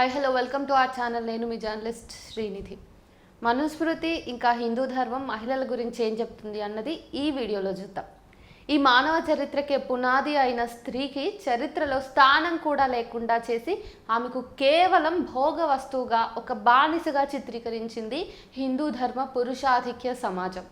Hi hello welcome to our channel. నేను మీ journalist Srinidhi. Manusmriti ఇంకా హిందూ ధర్మం మహిళల గురించి ఏం చెప్తుంది అన్నది ఈ వీడియోలో చూద్దాం. ఈ మానవ చరిత్రకే పునాది అయిన స్త్రీకి చరిత్రలో స్థానం కూడా లేకుండా చేసి ఆమెకు కేవలం భోగ వస్తువుగా ఒక బానిసగా చిత్రీకరించింది హిందూ ధర్మ పురుషాధిక్య సమాజం.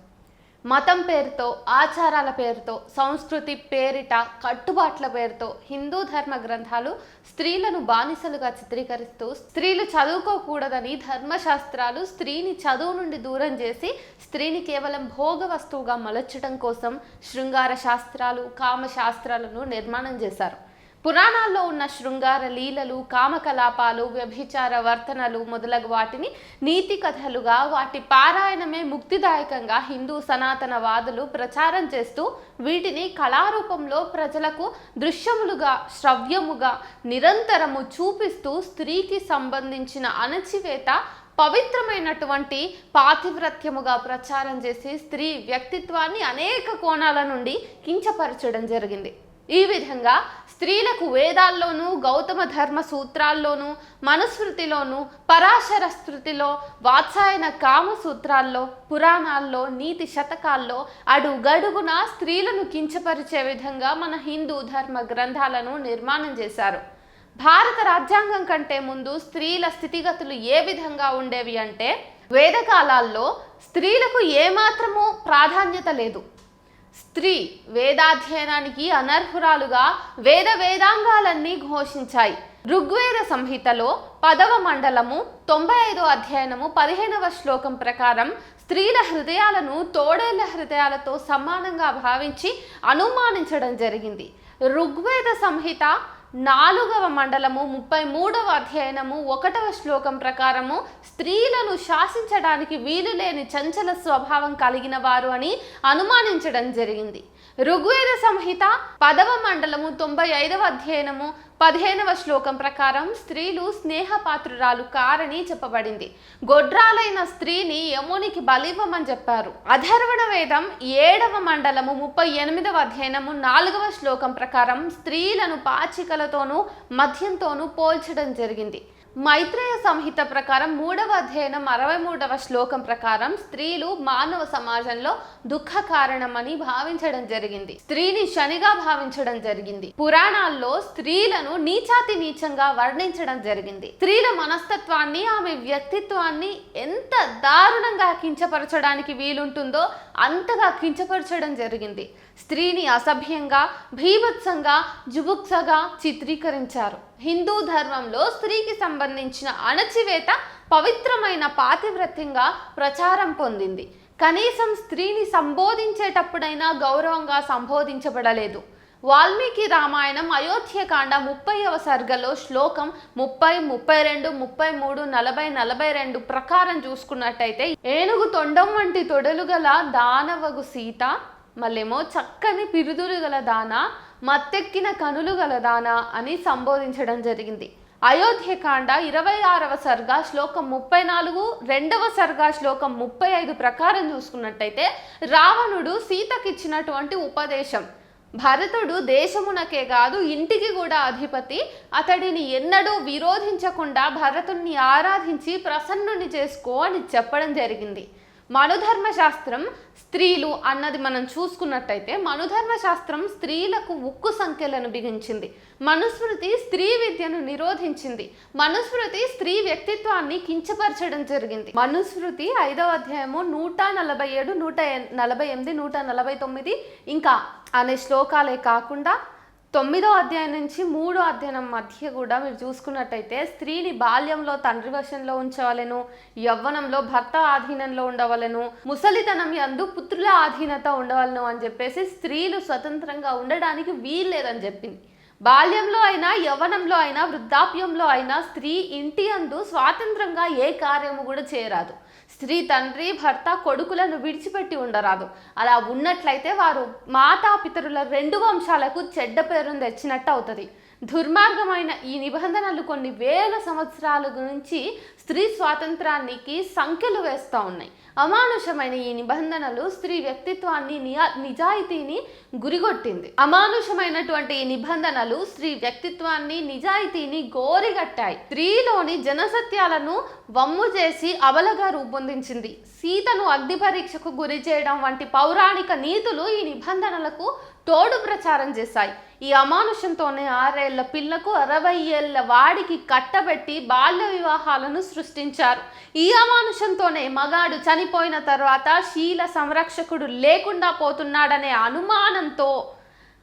మతం పేరుతో, ఆచారాల పేరుతో, సంస్కృతి పేరిట, కట్టుబాట్ల పేరుతో హిందూ ధర్మ గ్రంథాలు స్త్రీలను బానిసలుగా చిత్రీకరిస్తూ స్త్రీలు చదువుకోకూడదని ధర్మశాస్త్రాలు స్త్రీని చదువు నుండి దూరం చేసి స్త్రీని కేవలం భోగ వస్తువుగా మలచడం కోసం శృంగార శాస్త్రాలు, కామ శాస్త్రాలను నిర్మాణం చేశారు. పురాణాల్లో ఉన్న శృంగార లీలలు, కామకలాపాలు, వ్యభిచార వర్తనలు మొదలగు వాటిని నీతి కథలుగా, వాటి పారాయణమే ముక్తిదాయకంగా హిందూ సనాతనవాదులు ప్రచారం చేస్తూ వీటిని కళారూపంలో ప్రజలకు దృశ్యములుగా, శ్రవ్యముగా నిరంతరము చూపిస్తూ స్త్రీకి సంబంధించిన అణచివేత, పవిత్రమైనటువంటి పాతివ్రత్యముగా ప్రచారం చేసి స్త్రీ వ్యక్తిత్వాన్ని అనేక కోణాల నుండి కించపరచడం జరిగింది. ఈ విధంగా స్త్రీలకు వేదాల్లోనూ, గౌతమ ధర్మ సూత్రాల్లోనూ, మనుస్మృతిలోనూ, పరాశర స్మృతిలో, వాత్సాయన కామ సూత్రాల్లో, పురాణాల్లో, నీతి శతకాల్లో అడుగడుగునా స్త్రీలను కించపరిచే విధంగా మన హిందూ ధర్మ గ్రంథాలను నిర్మాణం చేశారు. భారత రాజ్యాంగం కంటే ముందు స్త్రీల స్థితిగతులు ఏ విధంగా ఉండేవి అంటే, వేదకాలాల్లో స్త్రీలకు ఏమాత్రమూ ప్రాధాన్యత లేదు. స్త్రీ వేదాధ్యయనానికి అనర్హురాలుగా వేదాంగాలన్నీ ఘోషించాయి. ఋగ్వేద సంహితలో 10వ మండలము 95వ అధ్యాయనము 15వ శ్లోకం ప్రకారం స్త్రీల హృదయాలను తోడేళ్ల హృదయాలతో సమానంగా భావించి అనుమానించడం జరిగింది. ఋగ్వేద సంహిత 4వ మండలము 33వ అధ్యాయనము 1వ శ్లోకం ప్రకారము స్త్రీలను శాసించడానికి వీలు లేని చంచల స్వభావం కలిగిన వారు అని అనుమానించడం జరిగింది. ఋగ్వేద సంహిత 10వ మండలము 95వ అధ్యాయనము 15వ శ్లోకం ప్రకారం స్త్రీలు స్నేహపాత్రురాలు కారని చెప్పబడింది. గొడ్రాలైన స్త్రీని యమునికి బలివ్వమని చెప్పారు. అథర్వణ వేదం 7వ మండలము 38వ అధ్యాయనము 4వ శ్లోకం ప్రకారం స్త్రీలను పాచికలతోనూ మద్యంతోనూ పోల్చడం జరిగింది. మైత్రేయ సంహిత ప్రకారం 3వ అధ్యాయనం 63వ శ్లోకం ప్రకారం స్త్రీలు మానవ సమాజంలో దుఃఖ కారణమని భావించడం జరిగింది. స్త్రీని శనిగా భావించడం జరిగింది. పురాణాల్లో స్త్రీలను నీచాతి నీచంగా వర్ణించడం జరిగింది. స్త్రీల మనస్తత్వాన్ని, ఆమె వ్యక్తిత్వాన్ని ఎంత దారుణంగా కించపరచడానికి వీలుంటుందో అంతగా కించపరచడం జరిగింది. స్త్రీని అసభ్యంగా, భీభత్సంగా, జుగుప్సగా చిత్రీకరించారు. హిందూ ధర్మంలో స్త్రీకి సంబంధించిన అణచివేత పవిత్రమైన పాతివ్రత్యంగా ప్రచారం పొందింది. కనీసం స్త్రీని సంబోధించేటప్పుడైనా గౌరవంగా సంబోధించబడలేదు. వాల్మీకి రామాయణం అయోధ్యకాండ 30వ సర్గలో శ్లోకం 30, 32, 33, 40, 42 ప్రకారం చూసుకున్నట్టయితే, ఏనుగు తొండం వంటి తొడలు గల దానవగు సీత, మళ్ళేమో చక్కని పిరుదులు గల దాన, మత్తెక్కిన కనులు గల దాన అని సంబోధించడం జరిగింది. అయోధ్యకాండ 26వ సర్గ శ్లోకం 34, 2వ సర్గ శ్లోకం 35 ప్రకారం చూసుకున్నట్టయితే రావణుడు సీతకిచ్చినటువంటి ఉపదేశం, భరతుడు దేశమునకే కాదు ఇంటికి కూడా అధిపతి, అతడిని ఎన్నడూ విరోధించకుండా భరతుణ్ణి ఆరాధించి ప్రసన్నుని చేసుకో అని చెప్పడం జరిగింది. మనుధర్మ శాస్త్రం స్త్రీలు అన్నది మనం చూసుకున్నట్టయితే మనుధర్మ శాస్త్రం స్త్రీలకు ఉక్కు సంఖ్యలను బిగించింది. మనుస్మృతి స్త్రీ విద్యను నిరోధించింది. మనుస్మృతి స్త్రీ వ్యక్తిత్వాన్ని కించపరచడం జరిగింది. మనుస్మృతి 5వ అధ్యాయము 147, 148, 149 ఇంకా అనే శ్లోకాలే కాకుండా 9వ అధ్యాయం నుంచి 3వ అధ్యాయం మధ్య కూడా మీరు చూసుకున్నట్టయితే స్త్రీని బాల్యంలో తండ్రి వశంలో ఉంచవలెను, యవ్వనంలో భర్త ఆధీనంలో ఉండవలెను, ముసలితనం యందు పుత్రుల ఆధీనత ఉండవలను అని చెప్పేసి స్త్రీలు స్వతంత్రంగా ఉండడానికి వీల్లేదని చెప్పింది. బాల్యంలో అయినా, యవ్వనంలో అయినా, వృద్ధాప్యంలో అయినా స్త్రీ ఇంటి యందు స్వాతంత్రంగా ఏ కార్యము కూడా చేయరాదు. స్త్రీ తండ్రి, భర్త, కొడుకులను విడిచిపెట్టి ఉండరాదు. అలా ఉన్నట్లయితే వారు మాతాపితరుల 2 వంశాలకు చెడ్డ పేరును తెచ్చినట్టు అవుతుంది. దుర్మార్గమైన ఈ నిబంధనలు కొన్ని వేల సంవత్సరాల నుంచి స్త్రీ స్వాతంత్రానికి సంఖ్యలు వేస్తూ ఉన్నాయి. అమానుషమైన ఈ నిబంధనలు స్త్రీ వ్యక్తిత్వాన్ని, నిజాయితీని గురిగొట్టింది. అమానుషమైనటువంటి ఈ నిబంధనలు స్త్రీ వ్యక్తిత్వాన్ని, నిజాయితీని గోరిగట్టాయి. స్త్రీలోని జనసత్యాలను వమ్ము చేసి అబలగా రూపొందించింది. సీతను అగ్ని పరీక్షకు గురి చేయడం వంటి పౌరాణిక నీతులు ఈ నిబంధనలకు తోడు ప్రచారం చేశాయి. ఈ అమానుషంతోనే 6 ఏళ్ల పిల్లకు 60 ఏళ్ల వాడికి కట్టబెట్టి బాల్య వివాహాలను సృష్టించారు. ఈ అమానుషంతోనే మగాడు చనిపోయిన తర్వాత శీల సంరక్షకుడు లేకుండా పోతున్నాడనే అనుమానంతో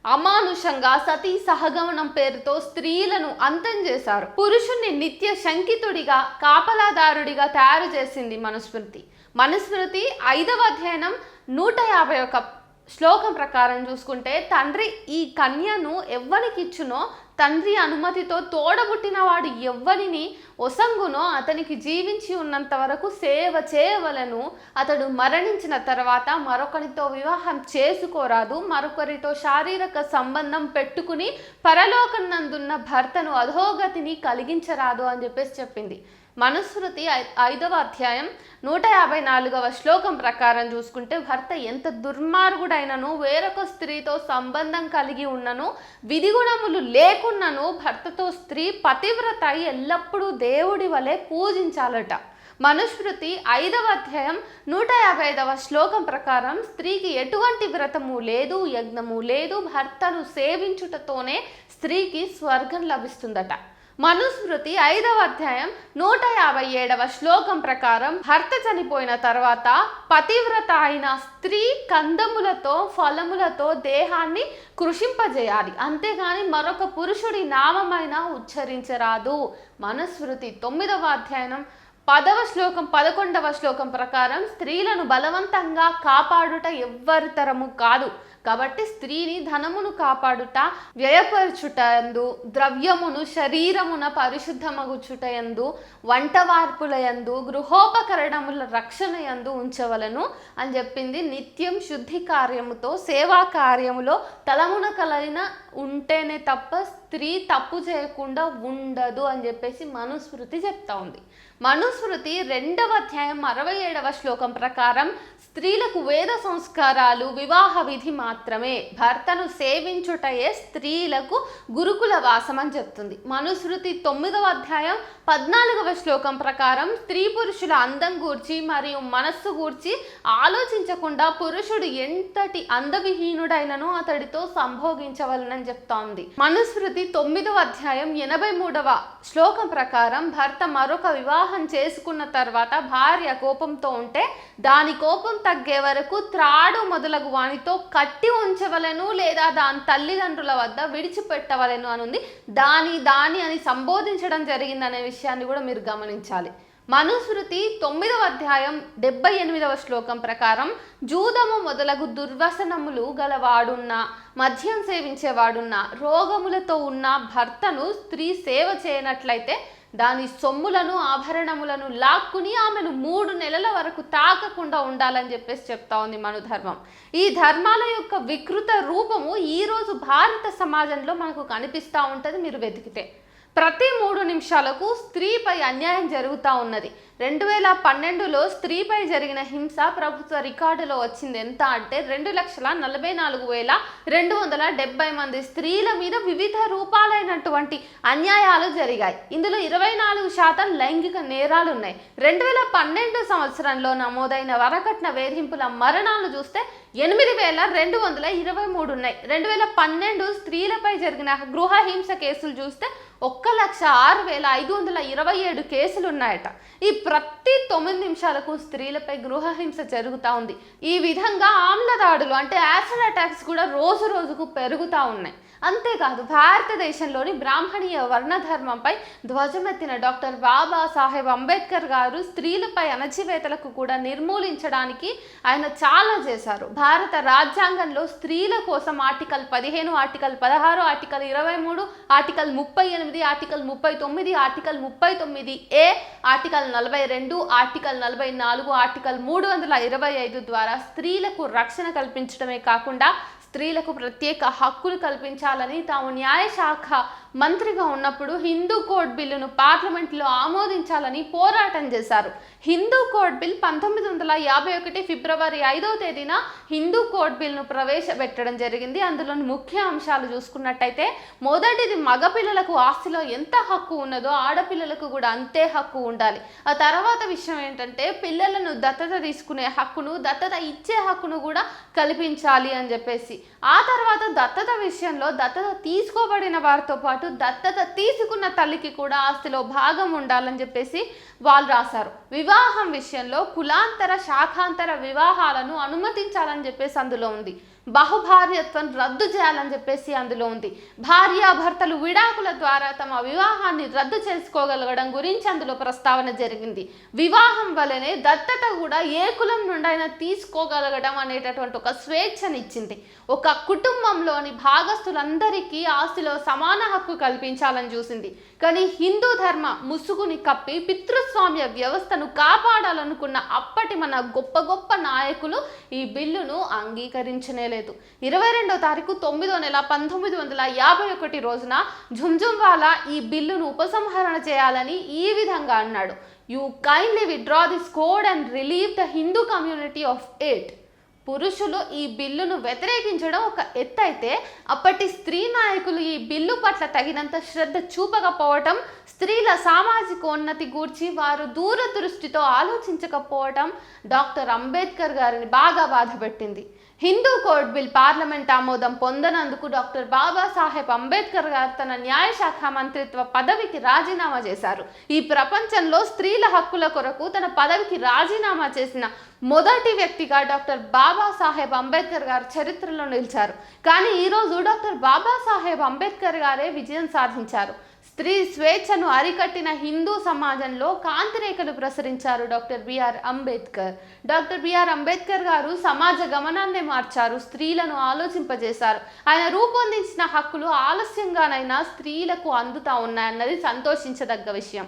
అమానుషంగా సతీ సహగమనం పేరుతో స్త్రీలను అంతం చేశారు. పురుషుణ్ణి నిత్య శంకితుడిగా, కాపలాదారుడిగా తయారు చేసింది మనుస్మృతి. మనుస్మృతి 5వ అధ్యాయం 151 శ్లోకం ప్రకారం చూసుకుంటే, తండ్రి ఈ కన్యను ఎవ్వనికి ఇచ్చునో, తండ్రి అనుమతితో తోడబుట్టిన వాడు ఎవ్వరిని ఒసంగునో అతనికి జీవించి ఉన్నంత వరకు సేవ చేయవలను. అతడు మరణించిన తర్వాత మరొకరితో వివాహం చేసుకోరాదు. మరొకరితో శారీరక సంబంధం పెట్టుకుని పరలోకనందున్న భర్తను అధోగతిని కలిగించరాదు అని చెప్పేసి చెప్పింది. మనుస్మృతి 5వ అధ్యాయం 154వ శ్లోకం ప్రకారం చూసుకుంటే, భర్త ఎంత దుర్మార్గుడైనను, వేరొక స్త్రీతో సంబంధం కలిగి ఉన్నను, విధిగుణములు లేకున్నను భర్తతో స్త్రీ పతివ్రత ఎల్లప్పుడూ దేవుడి వలె పూజించాలట. మనుస్మృతి 5వ అధ్యాయం 155వ శ్లోకం ప్రకారం స్త్రీకి ఎటువంటి వ్రతము లేదు, యజ్ఞము లేదు, భర్తను సేవించుటతోనే స్త్రీకి స్వర్గం లభిస్తుందట. మనుస్మృతి 5వ అధ్యాయం 157వ శ్లోకం ప్రకారం భర్త చనిపోయిన తర్వాత పతివ్రత అయిన స్త్రీ కందములతో, ఫలములతో దేహాన్ని కృషింపజేయాలి, అంతేగాని మరొక పురుషుడి నామమైన ఉచ్చరించరాదు. మనుస్మృతి 9వ అధ్యాయం 10వ శ్లోకం 11వ శ్లోకం ప్రకారం స్త్రీలను బలవంతంగా కాపాడుట ఎవ్వరి తరము కాదు. కాబట్టి స్త్రీని ధనమును కాపాడుట, వ్యయపరచుటయందు, ద్రవ్యమును శరీరమున పరిశుద్ధమగుచుటయందు, వంటవార్పులయందు, గృహోపకరణముల రక్షణయందు ఉంచవలను అని చెప్పింది. నిత్యం శుద్ధి కార్యముతో, సేవా కార్యములో తలమున కలిగిన ఉంటేనే తప్ప స్త్రీ తప్పు చేయకుండా ఉండదు అని చెప్పేసి మనుస్మృతి చెప్తా ఉంది. మనుస్మృతి 2వ అధ్యాయం 67వ శ్లోకం ప్రకారం స్త్రీలకు వేద సంస్కారాలు, వివాహ విధి మాత్రమే. భర్తను సేవించుటయే స్త్రీలకు గురుకుల వాసం అని చెప్తుంది. మనుస్మృతి 9వ అధ్యాయం 14వ శ్లోకం ప్రకారం స్త్రీ పురుషుల అందం గూర్చి మరియు మనస్సు గూర్చి ఆలోచించకుండా పురుషుడు ఎంతటి అందవిహీనుడైనను అతడితో సంభోగించవలనని చెప్తా ఉంది. మనుస్మృతి 9వ అధ్యాయం 83వ శ్లోకం ప్రకారం భర్త మరొక వివాహం చేసుకున్న తర్వాత భార్య కోపంతో ఉంటే దాని కోపం తగ్గే వరకు త్రాడు మొదలగు వానితో కట్టి ఉంచవలను, లేదా దాని తల్లిదండ్రుల వద్ద విడిచిపెట్టవలను అని ఉంది. దాని అని సంబోధించడం జరిగిందనే విషయాన్ని కూడా మీరు గమనించాలి. మనుస్మృతి 9వ అధ్యాయం 78వ శ్లోకం ప్రకారం జూదము మొదలగు దుర్వ్యసనములు గలవాడున్నా, మద్యం సేవించేవాడున్నా, రోగములతో ఉన్న భర్తను స్త్రీ సేవ చేయనట్లయితే దాని సొమ్ములను, ఆభరణములను లాక్కుని ఆమెను 3 నెలల వరకు తాకకుండా ఉండాలని చెప్పేసి చెప్తా ఉంది మన ధర్మం. ఈ ధర్మాల యొక్క వికృత రూపము ఈరోజు భారత సమాజంలో మనకు కనిపిస్తూ ఉంటుంది. మీరు వెతికితే ప్రతి 3 నిమిషాలకు స్త్రీపై అన్యాయం జరుగుతూ ఉన్నది. 2012లో స్త్రీపై జరిగిన హింస ప్రభుత్వ రికార్డులో వచ్చింది. ఎంత అంటే 2,44,270 మంది స్త్రీల మీద వివిధ రూపాలైనటువంటి అన్యాయాలు జరిగాయి. ఇందులో 24% లైంగిక నేరాలు ఉన్నాయి. 2012 సంవత్సరంలో నమోదైన వరకట్న వేధింపుల మరణాలు చూస్తే 8,223 ఉన్నాయి. 2012 స్త్రీలపై జరిగిన గృహ హింస కేసులు చూస్తే 1,06,527 కేసులు ఉన్నాయట. ఈ ప్రతి 9 నిమిషాలకు స్త్రీలపై గృహహింస జరుగుతూ ఉంది. ఈ విధంగా ఆమ్ల దాడులు అంటే యాసిడ్ అటాక్స్ కూడా రోజు రోజుకు పెరుగుతూ ఉన్నాయి. అంతేకాదు భారతదేశంలోని బ్రాహ్మణీయ వర్ణధర్మంపై ధ్వజమెత్తిన డాక్టర్ బాబాసాహెబ్ అంబేద్కర్ గారు స్త్రీలపై అణచివేతలకు కూడా నిర్మూలించడానికి ఆయన చాలా చేశారు. భారత రాజ్యాంగంలో స్త్రీల కోసం article 15, article 16, article 23, article 38, article 39, article 39A, article 42, article 44, article 325 ద్వారా స్త్రీలకు రక్షణ కల్పించడమే కాకుండా స్త్రీలకు ప్రత్యేక హక్కులు కల్పించాలని తాము న్యాయశాఖ మంత్రిగా ఉన్నప్పుడు హిందూ కోడ్ బిల్లును పార్లమెంట్లో ఆమోదించాలని పోరాటం చేశారు. హిందూ కోడ్ బిల్ 1951 ఫిబ్రవరి 5వ తేదీన హిందూ కోడ్ బిల్ను ప్రవేశపెట్టడం జరిగింది. అందులోని ముఖ్య అంశాలు చూసుకున్నట్టయితే మొదటిది మగపిల్లలకు ఆస్తిలో ఎంత హక్కు ఉన్నదో ఆడపిల్లలకు కూడా అంతే హక్కు ఉండాలి. ఆ తర్వాత విషయం ఏంటంటే పిల్లలను దత్తత తీసుకునే హక్కును, దత్తత ఇచ్చే హక్కును కూడా కల్పించాలి అని చెప్పేసి. ఆ తర్వాత దత్తత విషయంలో దత్తత తీసుకోబడిన వారితో పాటు దత్తత తీసుకున్న తల్లికి కూడా ఆస్తిలో భాగం ఉండాలని చెప్పేసి వాళ్ళు రాశారు. వివాహం విషయంలో కులాంతర శాఖాంతర వివాహాలను అనుమతించాలని చెప్పేసి అందులో ఉంది. బహుభార్యత్వం రద్దు చేయాలని చెప్పేసి అందులో ఉంది. భార్యాభర్తలు విడాకుల ద్వారా తమ వివాహాన్ని రద్దు చేసుకోగలగడం గురించి అందులో ప్రస్తావన జరిగింది. వివాహం వల్లనే దత్తత కూడా ఏ కులం నుండైనా తీసుకోగలగడం అనేటటువంటి ఒక స్వేచ్ఛనిచ్చింది. ఒక కుటుంబంలోని భాగస్థులందరికీ ఆస్తిలో సమాన హక్కు కల్పించాలని చూసింది. కానీ హిందూ ధర్మ ముసుగుని కప్పి పితృస్వామ్య వ్యవస్థను కాపాడాలనుకున్న అప్పటి మన గొప్ప గొప్ప నాయకులు ఈ బిల్లును అంగీకరించలేదు. 22వ తారీఖు 9వ నెల 1951 రోజున ఝుంఝున్వాలా ఈ బిల్లును ఉపసంహరణ చేయాలని ఈ విధంగా అన్నాడు. You kindly withdraw this code and relieve the Hindu community of it. పురుషులు ఈ బిల్లును వ్యతిరేకించడం ఒక ఎత్తు అయితే అప్పటి స్త్రీ నాయకులు ఈ బిల్లు పట్ల తగినంత శ్రద్ధ చూపకపోవటం, స్త్రీల సామాజికోన్నతి గూర్చి వారు దూరదృష్టితో ఆలోచించకపోవటం డాక్టర్ అంబేద్కర్ గారిని బాగా బాధపెట్టింది. హిందూ కోడ్ బిల్ పార్లమెంట్ ఆమోదం పొందనందుకు డాక్టర్ బాబాసాహెబ్ అంబేద్కర్ గారు తన న్యాయశాఖ మంత్రిత్వ పదవికి రాజీనామా చేశారు. ఈ ప్రపంచంలో స్త్రీల హక్కుల కొరకు తన పదవికి రాజీనామా చేసిన మొదటి వ్యక్తిగా డాక్టర్ బాబాసాహెబ్ అంబేద్కర్ గారు చరిత్రలో నిలిచారు. కానీ ఈరోజు డాక్టర్ బాబాసాహెబ్ అంబేద్కర్ గారే విజయం సాధించారు. స్త్రీ స్వేచ్ఛను అరికట్టిన హిందూ సమాజంలో కాంతిరేఖలు ప్రసరించారు doctor BR Ambedkar. Doctor BR Ambedkar గారు సమాజ గమనాన్ని మార్చారు, స్త్రీలను ఆలోచింపజేశారు. ఆయన రూపొందించిన హక్కులు ఆలస్యంగానైనా స్త్రీలకు అందుతా ఉన్నాయన్నది సంతోషించదగ్గ విషయం.